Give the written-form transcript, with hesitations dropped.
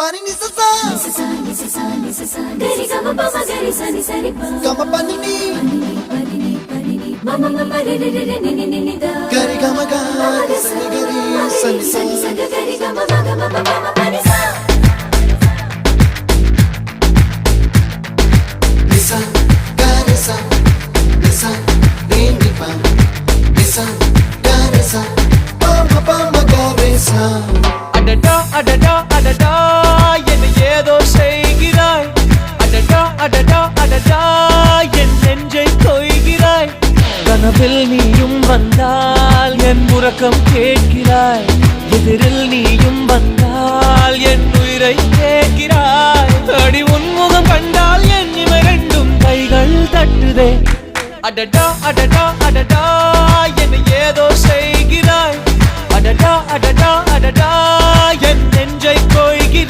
Pani ni sa sa gari ga ma pa ma gari sa ni sa ri pa ga ma pa ni ma ma ma ma re re re ni ni ni da gari ga ma ga sa ni gari sa ni sa gari ga ma ga ma pa ma pa ni sa ni sa gari sa re ni pa ni sa gari sa pa ma gari sa adada adada adada என்ன ஏதோ செய்கிறாய் adada adada adada என் நெஞ்சை கொய்கிறாய் கனவில் நீயும் வந்தால் என் உறக்கம் கேட்கிறாய் எதிரில் நீயும் வந்தால் என் உயிரை கேட்கிறாய் அடி உன்முகம் கண்டால் என் இமை ரெண்டும் கைகள் தட்டுதே adada adada adada என்ன ஏதோ செய்கிறாய் adada adada adada என் நெஞ்சை கொய்கிறாய்